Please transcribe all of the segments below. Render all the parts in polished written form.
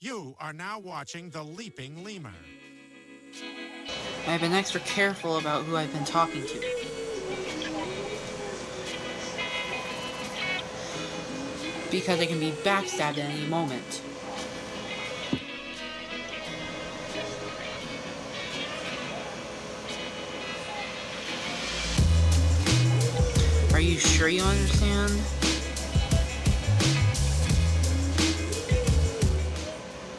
You are now watching The Leaping Lemur. I've been extra careful about who I've been talking to. Because they can be backstabbed at any moment. Are you sure you understand?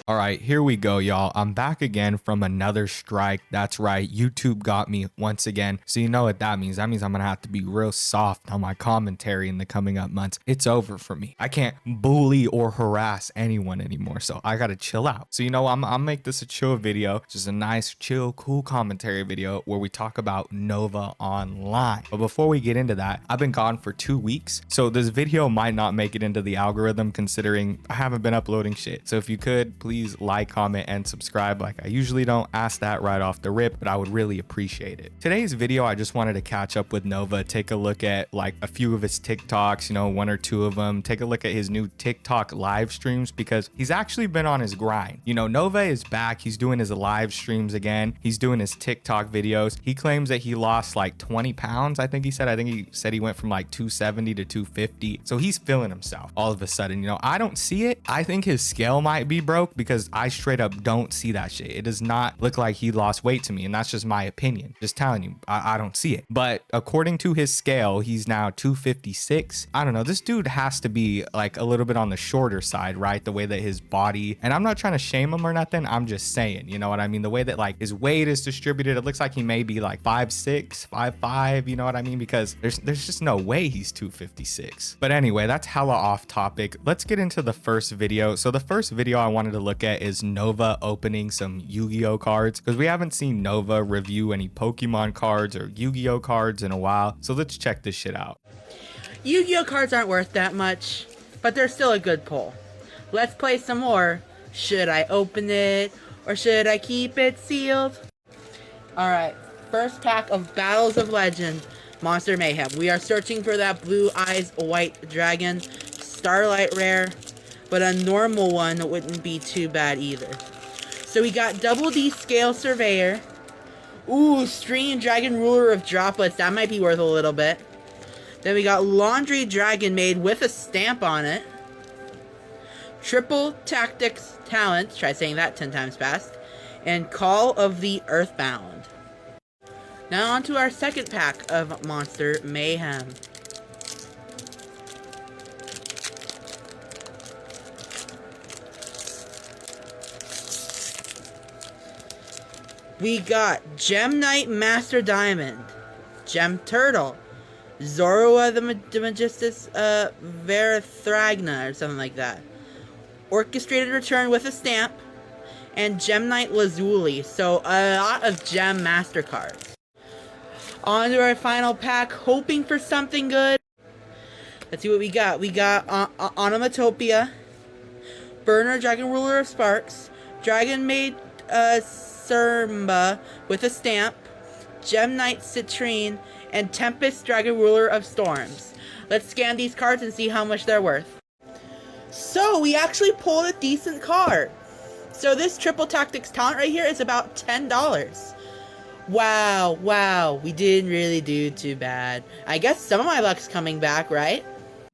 All right, here we go, y'all. I'm back again from another strike. That's right, YouTube got me once again. So you know what that means. That means I'm gonna have to be real soft on my commentary in the coming up months. It's over for me. I can't bully or harass anyone anymore, so I gotta chill out. So you know, I'll make this a chill video, just a nice, chill, cool commentary video where we talk about Nova Online. But before we get into that, I've been gone for 2 weeks, so this video might not make it into the algorithm considering I haven't been uploading shit. So if you could, please like, comment, and subscribe. Like I usually don't ask that right off the rip, but I would really appreciate it. Today's video, I just wanted to catch up with Nova, take a look at like a few of his TikToks, you know, 1 or 2 of them, take a look at his new TikTok live streams because he's actually been on his grind. You know, Nova is back. He's doing his live streams again. He's doing his TikTok videos. He claims that he lost like 20 pounds. I think he said he went from like 270 to 250. So he's feeling himself all of a sudden. You know, I don't see it. I think his scale might be broke because I straight up don't see that shit. It does not look like he lost weight to me, and that's just my opinion. Just telling you, I don't see it. But according to his scale, he's now 256. I don't know. This dude has to be like a little bit on the shorter side, right? The way that his body, and I'm not trying to shame him or nothing. I'm just saying, you know what I mean? The way that like his weight is distributed, it looks like he may be like 5'6", 5'5", you know what I mean? Because there's just no way he's 256. But anyway, that's hella off topic. Let's get into the first video. So the first video I wanted to look at is Nova opening some Yu-Gi-Oh cards because we haven't seen Nova review any Pokemon cards or Yu-Gi-Oh cards in a while. So let's check this shit out. Yu-Gi-Oh cards aren't worth that much, but they're still a good pull. Let's play some more. Should I open it or should I keep it sealed? Alright, first pack of Battles of Legend, Monster Mayhem. We are searching for that Blue Eyes White Dragon, Starlight Rare, but a normal one wouldn't be too bad either. So we got Double D Scale Surveyor. Ooh, Stream Dragon Ruler of Droplets. That might be worth a little bit. Then we got Laundry Dragon Maid with a stamp on it. Triple Tactics Talent. Try saying that 10 times fast. And Call of the Earthbound. Now on to our second pack of Monster Mayhem. We got Gem Knight Master Diamond, Gem Turtle, Zorua the Magistus Verathragna or something like that, Orchestrated Return with a stamp, and Gem Knight Lazuli. So a lot of Gem Master cards. On to our final pack, hoping for something good. Let's see what we got. We got Onomatopia, Burner Dragon Ruler of Sparks, Dragon Maid Surmba with a stamp, Gem Knight Citrine, and Tempest Dragon Ruler of Storms. Let's scan these cards and see how much they're worth. So we actually pulled a decent card. So this Triple Tactics Talent right here is about $10. Wow, we didn't really do too bad. I guess some of my luck's coming back, right?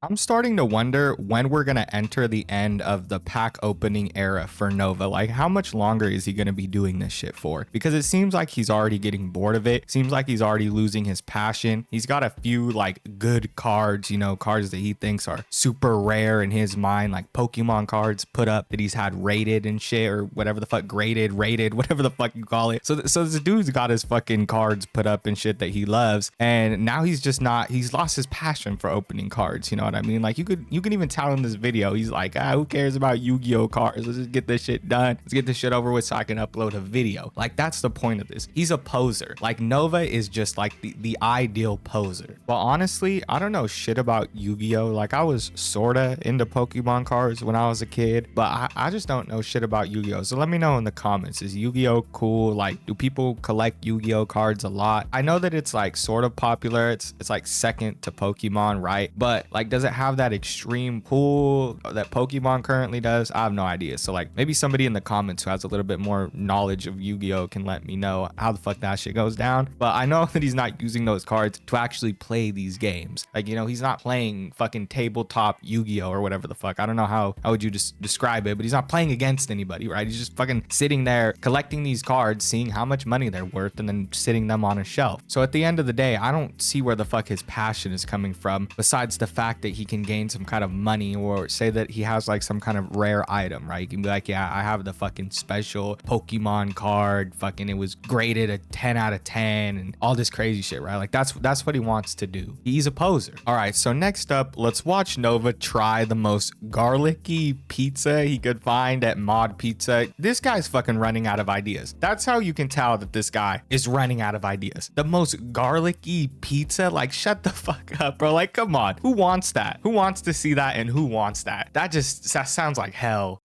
I'm starting to wonder when we're going to enter the end of the pack opening era for Nova. Like, how much longer is he going to be doing this shit for? Because it seems like he's already getting bored of it. Seems like he's already losing his passion. He's got a few like good cards, you know, cards that he thinks are super rare in his mind, like Pokemon cards put up that he's had rated and shit, or whatever the fuck, graded, rated, whatever the fuck you call it. So this dude's got his fucking cards put up and shit that he loves. And now he's just not, he's lost his passion for opening cards, you know what I mean? Like you can even tell in this video, he's like, who cares about Yu-Gi-Oh cards? Let's just get this shit done. Let's get this shit over with so I can upload a video. Like that's the point of this. He's a poser. Like Nova is just like the ideal poser. Well, honestly, I don't know shit about Yu-Gi-Oh. Like I was sorta into Pokemon cards when I was a kid, but I just don't know shit about Yu-Gi-Oh. So let me know in the comments, is Yu-Gi-Oh cool? Like do people collect Yu-Gi-Oh cards a lot? I know that it's like sort of popular. It's like second to Pokemon, right? But like does does it have that extreme pull that Pokemon currently does? I have no idea. So like maybe somebody in the comments who has a little bit more knowledge of Yu-Gi-Oh can let me know how the fuck that shit goes down. But I know that he's not using those cards to actually play these games. Like, you know, he's not playing fucking tabletop Yu-Gi-Oh or whatever the fuck. I don't know how would you just describe it, but he's not playing against anybody, right? He's just fucking sitting there collecting these cards, seeing how much money they're worth, and then sitting them on a shelf. So at the end of the day, I don't see where the fuck his passion is coming from, besides the fact that he can gain some kind of money, or say that he has like some kind of rare item, right? You can be like, yeah, I have the fucking special Pokemon card, fucking it was graded a 10 out of 10 and all this crazy shit, right? Like that's what he wants to do. He's a poser. All right, so next up, let's watch Nova try the most garlicky pizza he could find at Mod Pizza. This guy's fucking running out of ideas. That's how you can tell that this guy is running out of ideas. The most garlicky pizza, like shut the fuck up, bro. Like, come on, who wants that? Who wants to see that, and who wants that? That sounds like hell.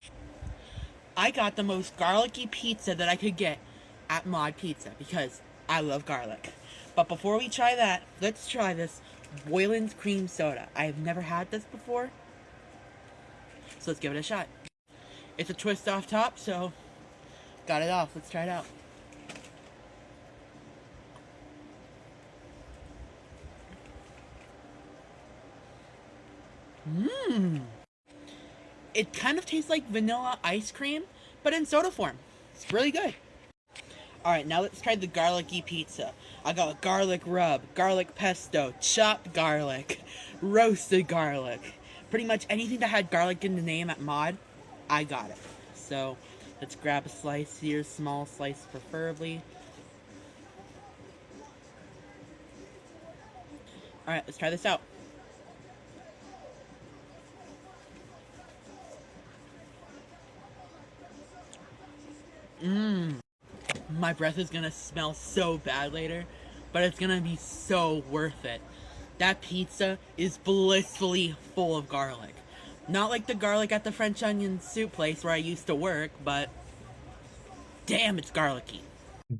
I got the most garlicky pizza that I could get at Mod Pizza because I love garlic. But before we try that, let's try this Boylan's cream soda. I have never had this before, so let's give it a shot. It's a twist off top, so got it off. Let's try it out. It kind of tastes like vanilla ice cream, but in soda form. It's really good. Alright, now let's try the garlicky pizza. I got garlic rub, garlic pesto, chopped garlic, roasted garlic. Pretty much anything that had garlic in the name at Mod, I got it. So, let's grab a slice here, small slice preferably. Alright, let's try this out. My breath is gonna smell so bad later, but it's gonna be so worth it. That pizza is blissfully full of garlic. Not like the garlic at the French onion soup place where I used to work, but damn, it's garlicky.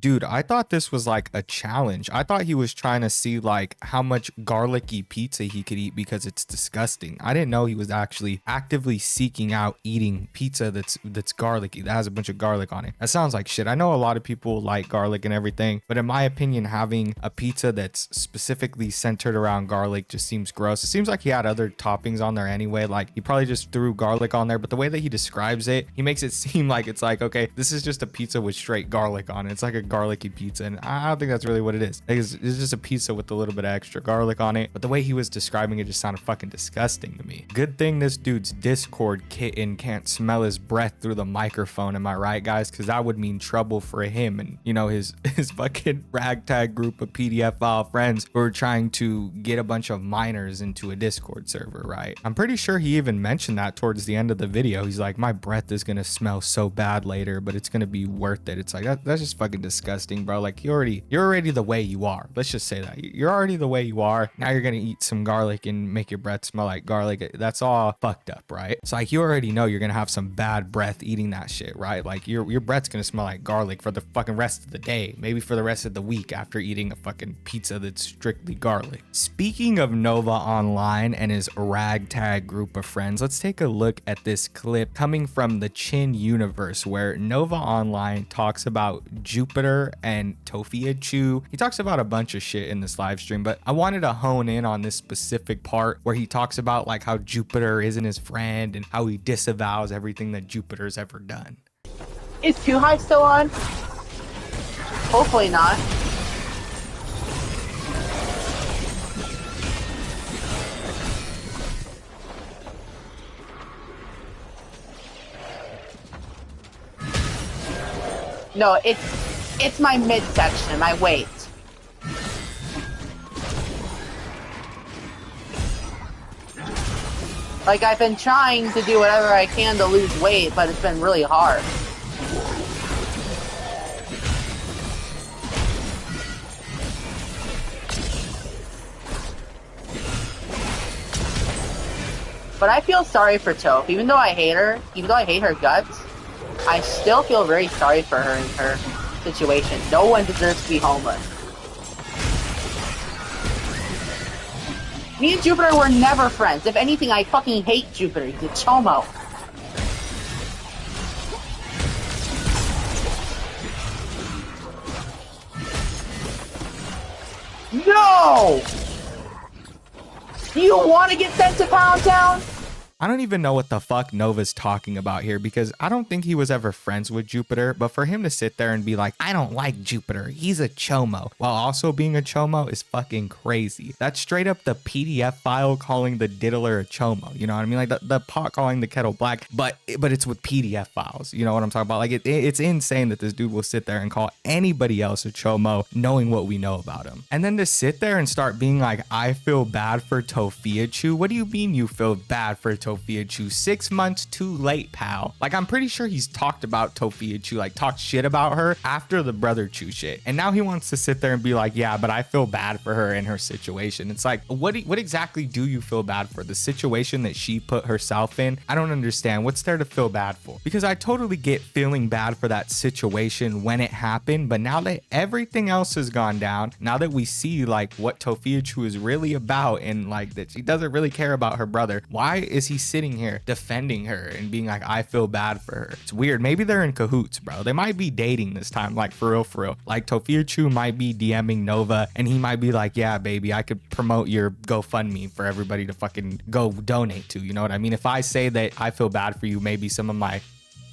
Dude, I thought this was like a challenge. I thought he was trying to see like how much garlicky pizza he could eat because it's disgusting. I didn't know he was actually actively seeking out eating pizza that's garlicky, that has a bunch of garlic on it. That sounds like shit. I know a lot of people like garlic and everything, but in my opinion, having a pizza that's specifically centered around garlic just seems gross. It seems like he had other toppings on there anyway. Like he probably just threw garlic on there, but the way that he describes it, he makes it seem like it's like, okay, this is just a pizza with straight garlic on it. It's like a garlicky pizza, and I don't think that's really what it is. Like, it's just a pizza with a little bit of extra garlic on it, but the way he was describing it just sounded fucking disgusting to me. Good thing this dude's Discord kitten can't smell his breath through the microphone, am I right, guys? Because that would mean trouble for him and, you know, his fucking ragtag group of PDF file friends who are trying to get a bunch of minors into a Discord server, right? I'm pretty sure he even mentioned that towards the end of the video. He's like, my breath is gonna smell so bad later, but it's gonna be worth it. It's like, that's just fucking disgusting, bro. Like you're already the way you are. Let's just say that you're already the way you are. Now you're gonna eat some garlic and make your breath smell like garlic. That's all fucked up, right? It's like you already know you're gonna have some bad breath eating that shit, right? Like your breath's gonna smell like garlic for the fucking rest of the day, maybe for the rest of the week after eating a fucking pizza that's strictly garlic. Speaking of Nova Online and his ragtag group of friends, let's take a look at this clip coming from the Chin universe where Nova Online talks about Jupiter and Tofia Chu. He talks about a bunch of shit in this live stream, but I wanted to hone in on this specific part where he talks about like how Jupiter isn't his friend and how he disavows everything that Jupiter's ever done. Is Too High still on? Hopefully not. No, it's my midsection, my weight. Like, I've been trying to do whatever I can to lose weight, but it's been really hard. But I feel sorry for Toph. Even though I hate her, even though I hate her guts, I still feel very sorry for her in her situation. No one deserves to be homeless. Me and Jupiter were never friends. If anything, I fucking hate Jupiter. He's a chomo. No! Do you want to get sent to Pound Town? I don't even know what the fuck Nova's talking about here because I don't think he was ever friends with Jupiter, but for him to sit there and be like, I don't like Jupiter, he's a chomo, while also being a chomo is fucking crazy. That's straight up the PDF file calling the diddler a chomo, you know what I mean? Like the pot calling the kettle black, but it's with PDF files, you know what I'm talking about? Like it's insane that this dude will sit there and call anybody else a chomo knowing what we know about him. And then to sit there and start being like, I feel bad for Tofiachu. What do you mean you feel bad for Tofiachu? 6 months too late, pal. Like, I'm pretty sure he's talked about Tofiachu, like talked shit about her after the brother Chu shit. And now he wants to sit there and be like, yeah, but I feel bad for her in her situation. It's like, what exactly do you feel bad for? The situation that she put herself in? I don't understand. What's there to feel bad for? Because I totally get feeling bad for that situation when it happened, but now that everything else has gone down, now that we see like what Tofiachu is really about and like that she doesn't really care about her brother, why is he sitting here defending her and being like, I feel bad for her? It's weird. Maybe they're in cahoots, bro. They might be dating this time, like for real. Like Tofiachu might be DMing Nova and he might be like, yeah, baby, I could promote your GoFundMe for everybody to fucking go donate to. You know what I mean? If I say that I feel bad for you, maybe some of my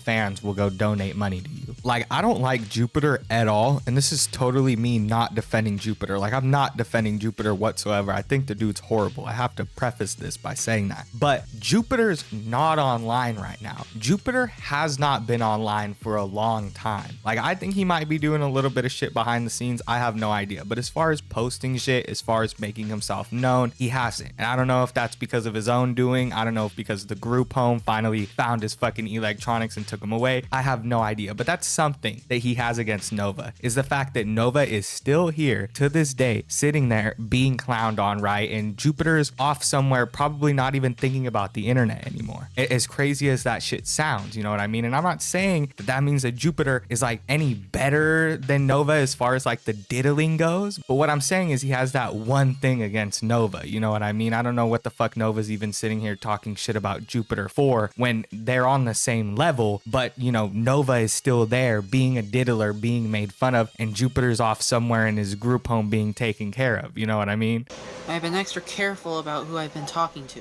fans will go donate money to you. Like, I don't like Jupiter at all, and this is totally me not defending Jupiter. Like, I'm not defending Jupiter whatsoever. I think the dude's horrible. I have to preface this by saying that. But Jupiter's not online right now. Jupiter has not been online for a long time. Like, I think he might be doing a little bit of shit behind the scenes. I have no idea. But as far as posting shit, as far as making himself known, he hasn't. And I don't know if that's because of his own doing. I don't know if because the group home finally found his fucking electronics and took him away. I have no idea. But that's something that he has against Nova, is the fact that Nova is still here to this day, sitting there being clowned on, right? And Jupiter is off somewhere, probably not even thinking about the internet anymore. As crazy as that shit sounds, you know what I mean? And I'm not saying that means that Jupiter is like any better than Nova as far as like the diddling goes, but what I'm saying is he has that one thing against Nova, you know what I mean? I don't know what the fuck Nova's even sitting here talking shit about Jupiter for when they're on the same level, but you know, Nova is still there being a diddler, being made fun of, and Jupiter's off somewhere in his group home being taken care of. You know what I mean? I've been extra careful about who I've been talking to.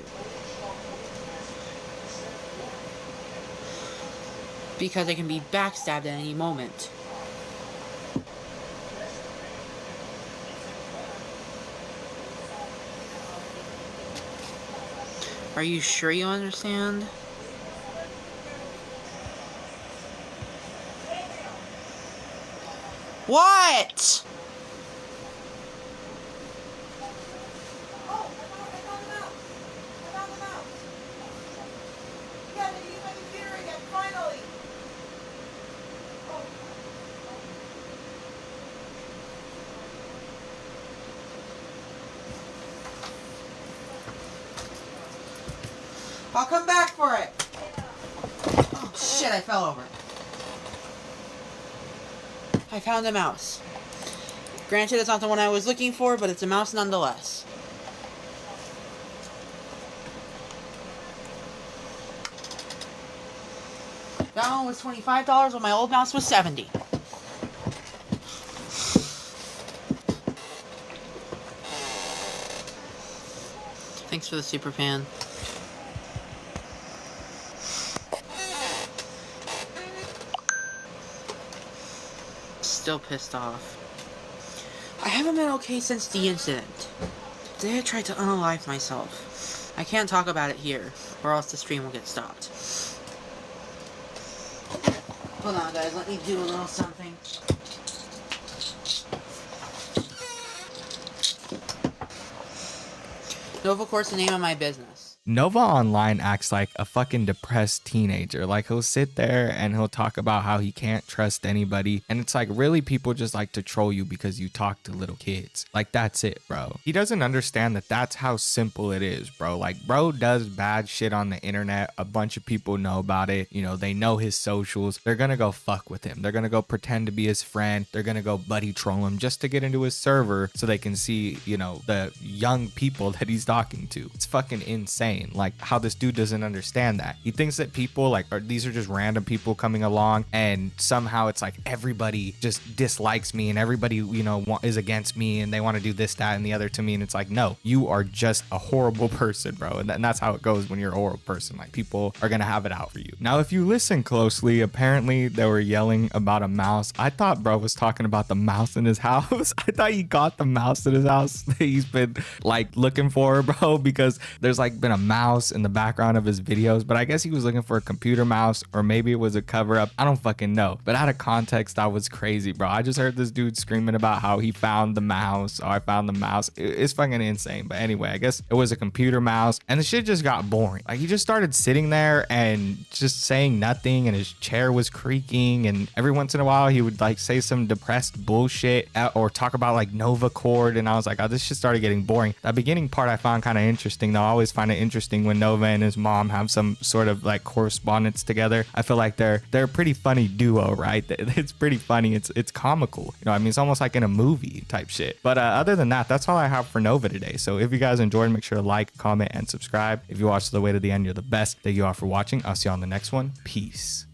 Because I can be backstabbed at any moment. Are you sure you understand? What? Oh, I found the mouse. I found the mouse. Yeah, they used my computer again, finally. Oh. I'll come back for it. Oh shit, I fell over. I found a mouse. Granted, it's not the one I was looking for, but it's a mouse nonetheless. That one was $25 when my old mouse was $70. Thanks for the super fan. Still pissed off. I haven't been okay since the incident. Today I tried to unalive myself. I can't talk about it here, or else the stream will get stopped. Hold on guys, let me do a little something. Nova Court's the name of my business. Nova online acts like a fucking depressed teenager. Like, he'll sit there and he'll talk about how he can't trust anybody. And it's like, really, people just like to troll you because you talk to little kids. Like, that's it, bro. He doesn't understand that that's how simple it is, bro. Like, bro does bad shit on the internet. A bunch of people know about it. You know, they know his socials. They're gonna go fuck with him. They're gonna go pretend to be his friend. They're gonna go buddy troll him just to get into his server so they can see, you know, the young people that he's talking to. It's fucking insane. Like, how this dude doesn't understand that. He thinks that people like these are just random people coming along, and somehow it's like everybody just dislikes me and everybody, you know, is against me and they want to do this, that, and the other to me. And it's like, no, you are just a horrible person, bro. And that's how it goes when you're a horrible person. Like, people are gonna have it out for you. Now, if you listen closely, apparently they were yelling about a mouse. I thought bro was talking about the mouse in his house. I thought he got the mouse in his house that he's been like looking for, bro, because there's like been a mouse in the background of his videos, but I guess he was looking for a computer mouse, or maybe it was a cover up. I don't fucking know. But out of context, that was crazy, bro. I just heard this dude screaming about how he found the mouse. Oh, I found the mouse. It's fucking insane. But anyway, I guess it was a computer mouse, and the shit just got boring. Like, he just started sitting there and just saying nothing, and his chair was creaking, and every once in a while he would like say some depressed bullshit or talk about like Nova Cord, and I was like, oh, this shit started getting boring. That beginning part I found kind of interesting, though. I always find it interesting when Nova and his mom have some sort of like correspondence together. I feel like they're a pretty funny duo, right? It's pretty funny. It's comical. You know, I mean, it's almost like in a movie type shit. But other than that, that's all I have for Nova today. So if you guys enjoyed, make sure to like, comment, and subscribe. If you watched all the way to the end, you're the best. Thank you all for watching. I'll see you on the next one. Peace.